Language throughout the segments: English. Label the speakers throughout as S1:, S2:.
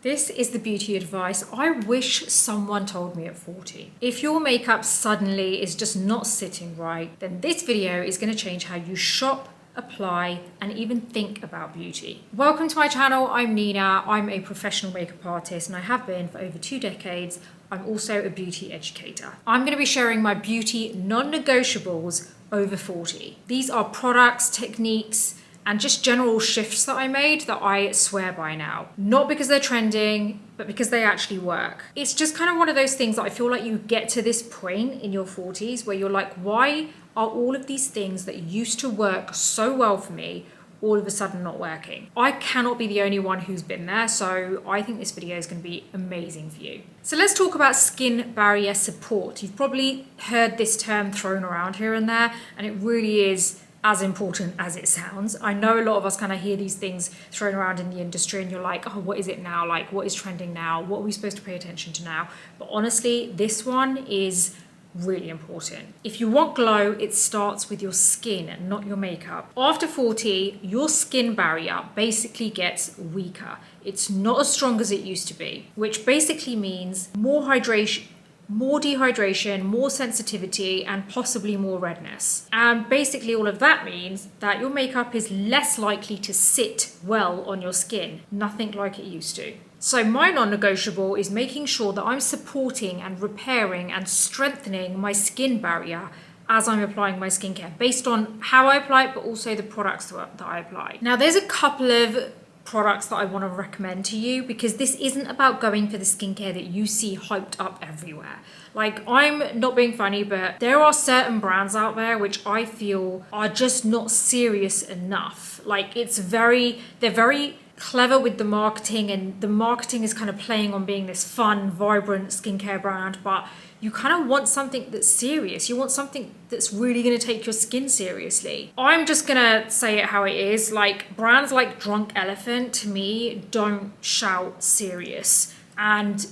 S1: This is the beauty advice I wish someone told me at 40. If your makeup suddenly is just not sitting right, then this video is going to change how you shop, apply, and even think about beauty. Welcome to my channel. I'm Nina. I'm a professional makeup artist and I have been for over 2 decades. I'm also a beauty educator. I'm going to be sharing my beauty non-negotiables over 40. These are products, techniques, and just general shifts that I made that I swear by now. Not because they're trending, but because they actually work. It's just kind of one of those things that I feel like you get to this point in your 40s where you're like, why are all of these things that used to work so well for me all of a sudden not working? I cannot be the only one who's been there, so I think this video is going to be amazing for you. So let's talk about skin barrier support. You've probably heard this term thrown around here and there, and it really is as important as it sounds. I know a lot of us kind of hear these things thrown around in the industry and you're like, oh, what is it now? Like, what is trending now? What are we supposed to pay attention to now? But honestly, this one is really important. If you want glow, it starts with your skin, not your makeup. After 40, your skin barrier basically gets weaker. It's not as strong as it used to be, which basically means more hydration, more dehydration, more sensitivity, and possibly more redness. And basically all of that means that your makeup is less likely to sit well on your skin, nothing like it used to. So my non-negotiable is making sure that I'm supporting and repairing and strengthening my skin barrier as I'm applying my skincare, based on how I apply it, but also the products that I apply. Now there's a couple of products that I want to recommend to you, because this isn't about going for the skincare that you see hyped up everywhere. Like, I'm not being funny, but there are certain brands out there which I feel are just not serious enough. Like, they're very clever with the marketing, and the marketing is kind of playing on being this fun, vibrant skincare brand, but you kind of want something that's serious. You want something that's really going to take your skin seriously. I'm just going to say it how it is. Like, brands like Drunk Elephant, to me, don't shout serious. And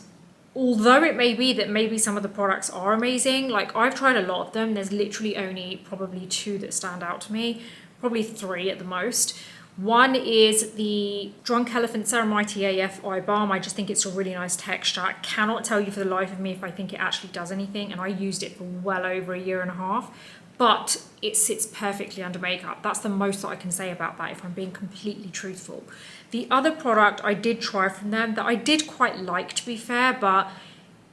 S1: although it may be that maybe some of the products are amazing, like, I've tried a lot of them. There's literally only probably 2 that stand out to me, probably 3 at the most. One is the Drunk Elephant Ceramite AF Eye Balm. I just think it's a really nice texture. I cannot tell you for the life of me if I think it actually does anything, and I used it for well over 1.5 years, but it sits perfectly under makeup. That's the most that I can say about that, if I'm being completely truthful. The other product I did try from them that I did quite like, to be fair, but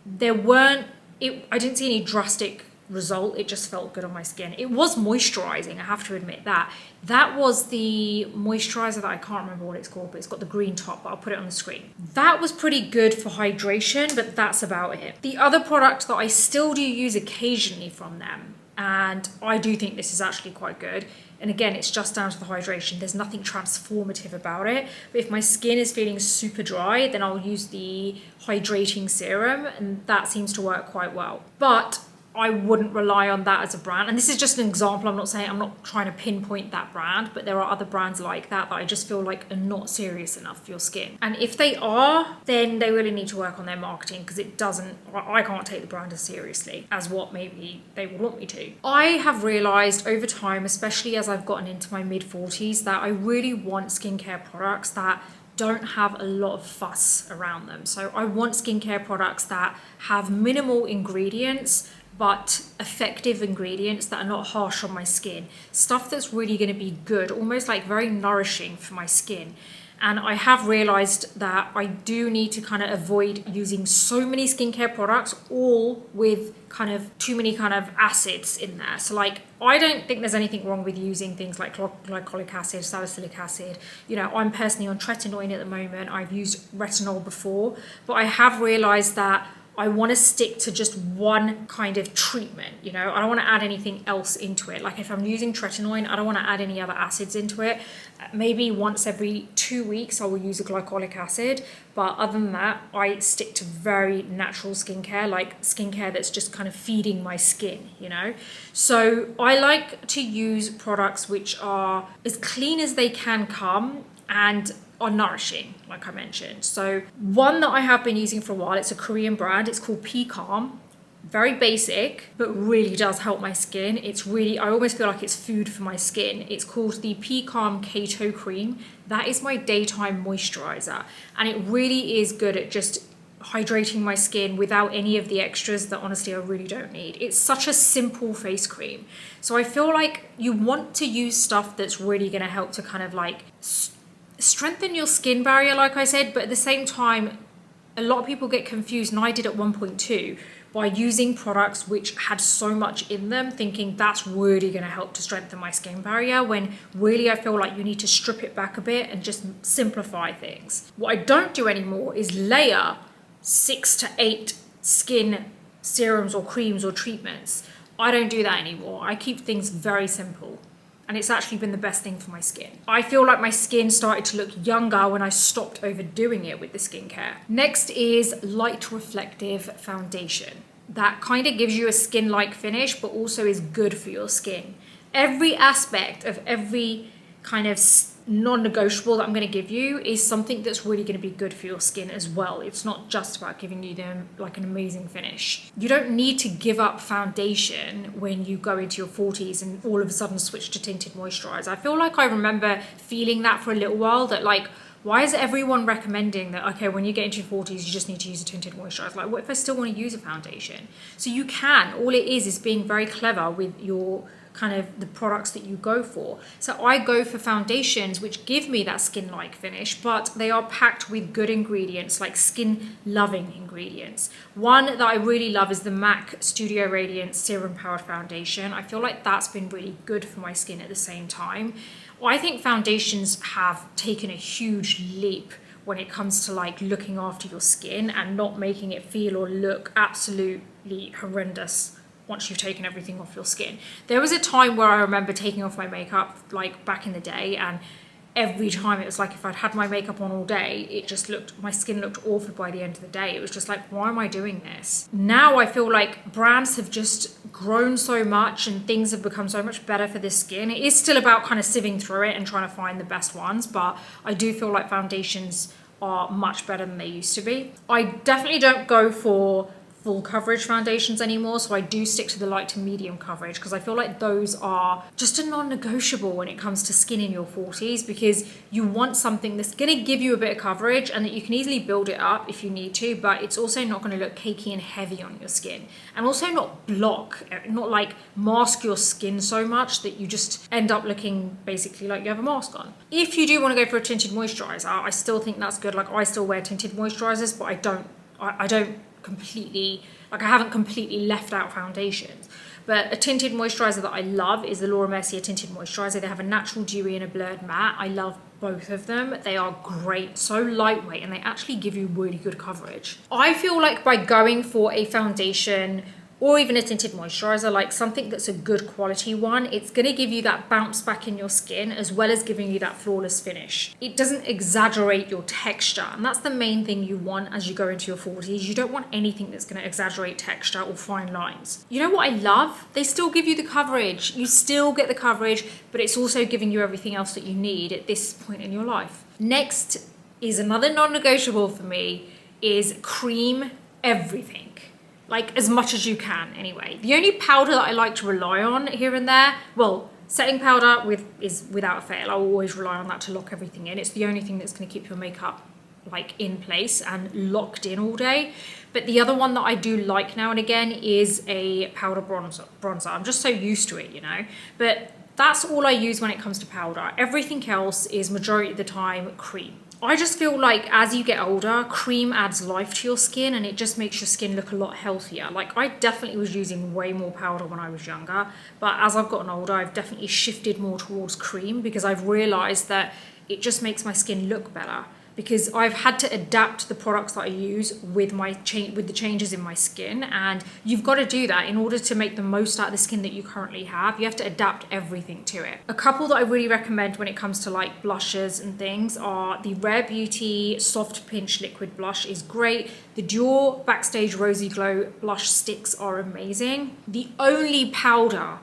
S1: I didn't see any drastic result. It just felt good on my skin. It was moisturizing, I have to admit that. That was the moisturizer that I can't remember what it's called, but it's got the green top, but I'll put it on the screen. That was pretty good for hydration, but that's about it. The other product that I still do use occasionally from them, and I do think this is actually quite good, and again, it's just down to the hydration. There's nothing transformative about it, but if my skin is feeling super dry, then I'll use the hydrating serum, and that seems to work quite well. But I wouldn't rely on that as a brand. And this is just an example. I'm not trying to pinpoint that brand, but there are other brands like that I just feel like are not serious enough for your skin. And if they are, then they really need to work on their marketing, because I can't take the brand as seriously as what maybe they would want me to. I have realized over time, especially as I've gotten into my mid-40s, that I really want skincare products that don't have a lot of fuss around them. So I want skincare products that have minimal ingredients, but effective ingredients that are not harsh on my skin. Stuff that's really going to be good, almost like very nourishing for my skin. And I have realized that I do need to kind of avoid using so many skincare products, all with kind of too many kind of acids in there. So like, I don't think there's anything wrong with using things like glycolic acid, salicylic acid. You know, I'm personally on tretinoin at the moment. I've used retinol before, but I have realized that I want to stick to just one kind of treatment. You know, I don't want to add anything else into it. Like, if I'm using tretinoin, I don't want to add any other acids into it. Maybe once every 2 weeks I will use a glycolic acid, but other than that, I stick to very natural skincare, like skincare that's just kind of feeding my skin, you know? So I like to use products which are as clean as they can come and are nourishing, like I mentioned. So one that I have been using for a while, it's a Korean brand, it's called P Calm. Very basic, but really does help my skin. It's really, I almost feel like it's food for my skin. It's called the P-Calm Keto Cream. That is my daytime moisturizer. And it really is good at just hydrating my skin without any of the extras that honestly I really don't need. It's such a simple face cream. So I feel like you want to use stuff that's really going to help to kind of like strengthen your skin barrier, like I said, but at the same time, a lot of people get confused, and I did at one point too, by using products which had so much in them, thinking that's really going to help to strengthen my skin barrier, when really I feel like you need to strip it back a bit and just simplify things. What I don't do anymore is layer 6 to 8 skin serums or creams or treatments. I don't do that anymore. I keep things very simple. And it's actually been the best thing for my skin. I feel like my skin started to look younger when I stopped overdoing it with the skincare. Next is light reflective foundation. That kind of gives you a skin-like finish, but also is good for your skin. Every aspect of every kind of non-negotiable that I'm going to give you is something that's really going to be good for your skin as well. It's not just about giving you them like an amazing finish. You don't need to give up foundation when you go into your 40s and all of a sudden switch to tinted moisturizer. I feel like I remember feeling that for a little while, that like, why is everyone recommending that, okay, when you get into your 40s, you just need to use a tinted moisturizer? Like, what if I still want to use a foundation? So you can. All it is being very clever with your kind of the products that you go for. So I go for foundations which give me that skin-like finish, but they are packed with good ingredients, like skin-loving ingredients. One that I really love is the MAC Studio Radiance Serum Powered Foundation. I feel like that's been really good for my skin at the same time. I think foundations have taken a huge leap when it comes to like looking after your skin and not making it feel or look absolutely horrendous once you've taken everything off your skin. There was a time where I remember taking off my makeup like back in the day, and every time it was like if I'd had my makeup on all day, it just looked, my skin looked awful by the end of the day. It was just like, why am I doing this? Now I feel like brands have just grown so much and things have become so much better for the skin. It is still about kind of sieving through it and trying to find the best ones, but I do feel like foundations are much better than they used to be. I definitely don't go for full coverage foundations anymore, so I do stick to the light to medium coverage, because I feel like those are just a non-negotiable when it comes to skin in your 40s, because you want something that's going to give you a bit of coverage and that you can easily build it up if you need to, but it's also not going to look cakey and heavy on your skin, and also not like mask your skin so much that you just end up looking basically like you have a mask on. If you do want to go for a tinted moisturizer, I still think that's good. Like, I still wear tinted moisturizers, but I don't completely, like, I haven't completely left out foundations. But a tinted moisturizer that I love is the Laura Mercier tinted moisturizer. They have a natural dewy and a blurred matte. I love both of them. They are great, so lightweight, and they actually give you really good coverage. I feel like by going for a foundation or even a tinted moisturizer, like something that's a good quality one, it's going to give you that bounce back in your skin as well as giving you that flawless finish. It doesn't exaggerate your texture, and that's the main thing you want as you go into your 40s. You don't want anything that's going to exaggerate texture or fine lines. You know what I love? They still give you the coverage. You still get the coverage, but it's also giving you everything else that you need at this point in your life. Next is another non-negotiable for me, is cream everything. Like, as much as you can anyway. The only powder that I like to rely on here and there, well, setting powder is without fail. I will always rely on that to lock everything in. It's the only thing that's going to keep your makeup like in place and locked in all day. But the other one that I do like now and again is a powder bronzer. I'm just so used to it, you know. But that's all I use when it comes to powder. Everything else is majority of the time cream. I just feel like as you get older, cream adds life to your skin and it just makes your skin look a lot healthier. Like, I definitely was using way more powder when I was younger, but as I've gotten older, I've definitely shifted more towards cream because I've realized that it just makes my skin look better. Because I've had to adapt the products that I use with the changes in my skin, and you've got to do that in order to make the most out of the skin that you currently have. You have to adapt everything to it. A couple that I really recommend when it comes to like blushes and things are the Rare Beauty Soft Pinch Liquid Blush is great. The Dior Backstage Rosy Glow blush sticks are amazing. The only powder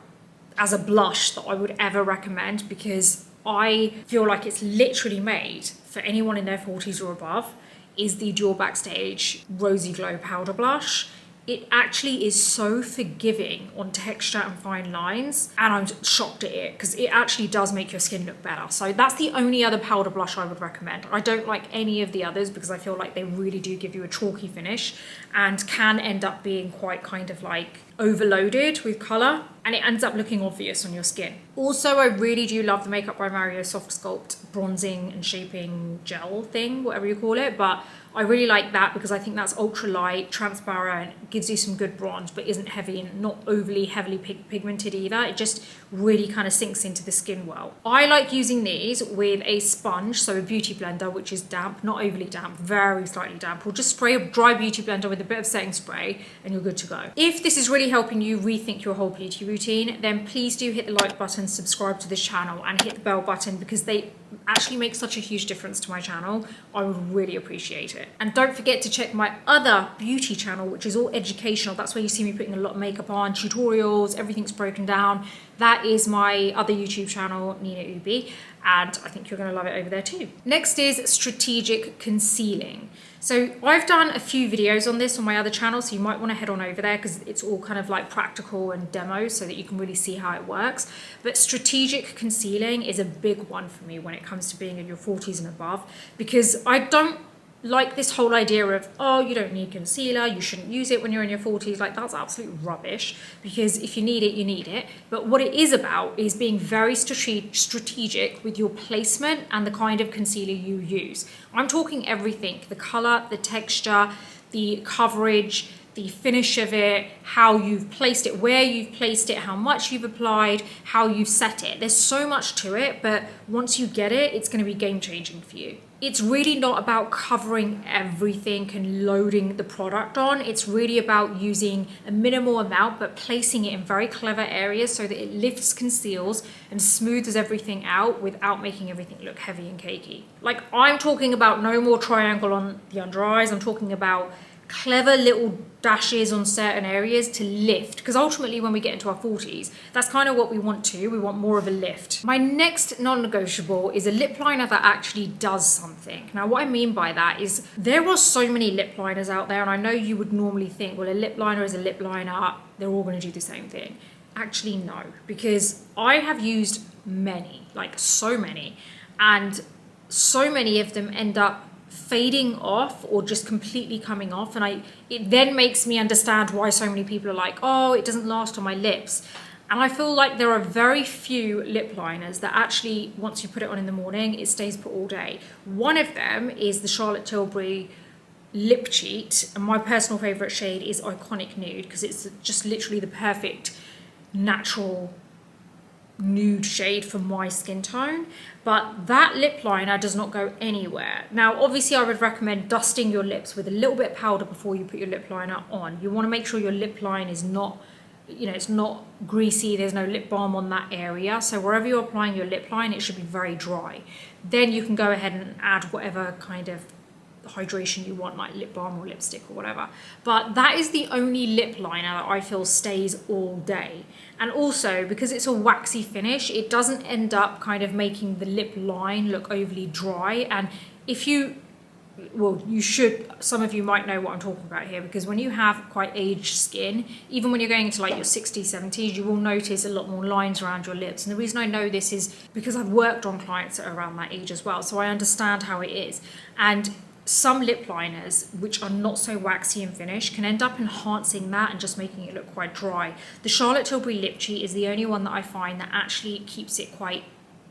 S1: as a blush that I would ever recommend, because I feel like it's literally made for anyone in their 40s or above, is the Dior Backstage Rosy Glow Powder Blush. it actually is so forgiving on texture and fine lines, and I'm shocked at it because it actually does make your skin look better. So that's the only other powder blush I would recommend. I don't like any of the others because I feel like they really do give you a chalky finish and can end up being quite kind of like overloaded with colour, and it ends up looking obvious on your skin. Also, I really do love the Makeup by Mario Soft Sculpt bronzing and shaping gel thing, whatever you call it, but I really like that because I think that's ultra light, transparent, gives you some good bronze, but isn't heavy and not overly heavily pigmented either. It just really kind of sinks into the skin well. I like using these with a sponge, so a beauty blender, which is damp, not overly damp, very slightly damp, or just spray a dry beauty blender with a bit of setting spray and you're good to go. If this is really helping you rethink your whole beauty routine, then please do hit the like button, subscribe to this channel, and hit the bell button because they actually make such a huge difference to my channel. I would really appreciate it. And don't forget to check my other beauty channel, which is all educational. That's where you see me putting a lot of makeup on, tutorials, everything's broken down. That is my other YouTube channel, Nina Ubhi, and I think you're going to love it over there too. Next is strategic concealing. So I've done a few videos on this on my other channel, so you might want to head on over there because it's all kind of like practical and demos so that you can really see how it works. But strategic concealing is a big one for me when it comes to being in your 40s and above, because I don't like this whole idea of, oh, you don't need concealer, you shouldn't use it when you're in your 40s. Like, that's absolute rubbish, because if you need it, you need it. But what it is about is being very strategic with your placement and the kind of concealer you use. I'm talking everything: the color, the texture, the coverage, the finish of it, how you've placed it, where you've placed it, how much you've applied, how you've set it. There's so much to it, but once you get it, it's going to be game-changing for you. It's really not about covering everything and loading the product on. It's really about using a minimal amount, but placing it in very clever areas so that it lifts, conceals, and smooths everything out without making everything look heavy and cakey. Like, I'm talking about no more triangle on the under eyes. I'm talking about clever little dashes on certain areas to lift, because ultimately when we get into our 40s, that's kind of what we want to. We want more of a lift. My next non-negotiable is a lip liner that actually does something. Now, what I mean by that is there are so many lip liners out there, and I know you would normally think, well, a lip liner is a lip liner, they're all going to do the same thing. Actually, no, because I have used many, like so many, and so many of them end up fading off or just completely coming off, and it then makes me understand why so many people are like, oh, it doesn't last on my lips. And I feel like there are very few lip liners that actually, once you put it on in the morning, it stays put all day. One of them is the Charlotte Tilbury Lip Cheat, and my personal favorite shade is Iconic Nude, because it's just literally the perfect natural nude shade for my skin tone. But that lip liner does not go anywhere. Now, obviously, I would recommend dusting your lips with a little bit of powder before you put your lip liner on. You want to make sure your lip line is not, it's not greasy, there's no lip balm on that area. So wherever you're applying your lip line, it should be very dry. Then you can go ahead and add whatever kind of hydration you want, like lip balm or lipstick or whatever. But that is the only lip liner that I feel stays all day. And also, because it's a waxy finish, it doesn't end up kind of making the lip line look overly dry. And if you, well, you should, some of you might know what I'm talking about here, because when you have quite aged skin, even when you're going into like your 60s, 70s, you will notice a lot more lines around your lips. And the reason I know this is because I've worked on clients that are around that age as well, so I understand how it is. And some lip liners, which are not so waxy in finish, can end up enhancing that and just making it look quite dry. The Charlotte Tilbury Lip Cheat is the only one that I find that actually keeps it quite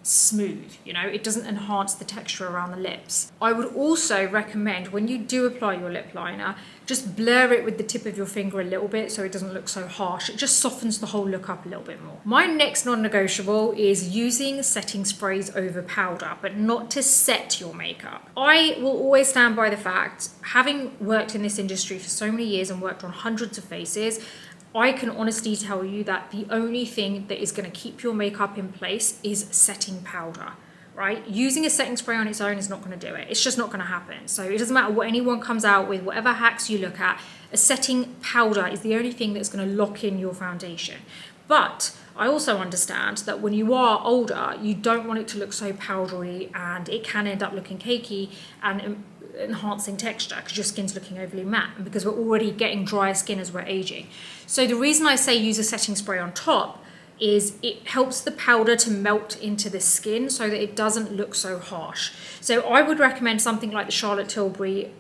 S1: smooth, it doesn't enhance the texture around the lips. I would also recommend, when you do apply your lip liner, just blur it with the tip of your finger a little bit so it doesn't look so harsh. It just softens the whole look up a little bit more. My next non-negotiable is using setting sprays over powder, but not to set your makeup. I will always stand by the fact, having worked in this industry for so many years and worked on hundreds of faces, I can honestly tell you that the only thing that is going to keep your makeup in place is setting powder, right? Using a setting spray on its own is not going to do it. It's just not going to happen. So it doesn't matter what anyone comes out with, whatever hacks you look at, a setting powder is the only thing that's going to lock in your foundation. But I also understand that when you are older, you don't want it to look so powdery, and it can end up looking cakey and enhancing texture because your skin's looking overly matte and because we're already getting drier skin as we're aging. So the reason I say use a setting spray on top is it helps the powder to melt into the skin so that it doesn't look so harsh. So I would recommend something like the Charlotte Tilbury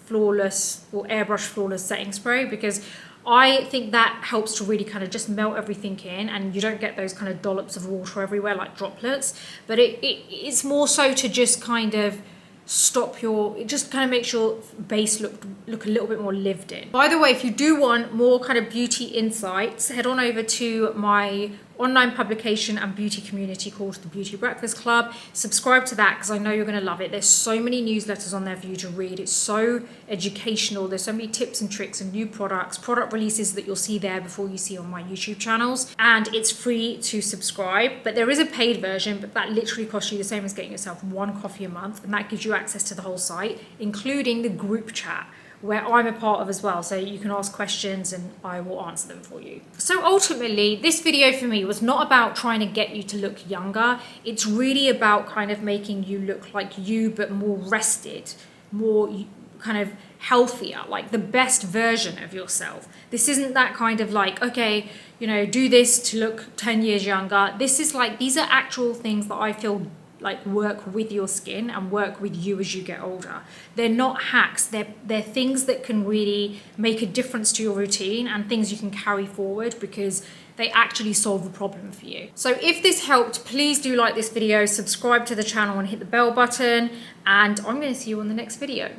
S1: Flawless or Airbrush Flawless Setting Spray, because I think that helps to really kind of just melt everything in and you don't get those kind of dollops of water everywhere like droplets. But it's more so to just kind of stop it just kind of makes your base look a little bit more lived in. By the way, if you do want more kind of beauty insights, head on over to my online publication and beauty community called the Beauty Breakfast Club. Subscribe to that because I know you're going to love it. There's so many newsletters on there for you to read. It's so educational. There's so many tips and tricks and new products, product releases that you'll see there before you see on my YouTube channels. And it's free to subscribe, but there is a paid version, but that literally costs you the same as getting yourself one coffee a month. And that gives you access to the whole site, including the group chat, where I'm a part of as well, so you can ask questions and I will answer them for you. So ultimately, this video for me was not about trying to get you to look younger. It's really about kind of making you look like you, but more rested, more kind of healthier, like the best version of yourself. This isn't that kind of like, okay, you know, do this to look 10 years younger. This is like, these are actual things that I feel like work with your skin and work with you as you get older. They're not hacks, they're things that can really make a difference to your routine and things you can carry forward because they actually solve a problem for you. So if this helped, please do like this video, subscribe to the channel and hit the bell button, and I'm going to see you on the next video.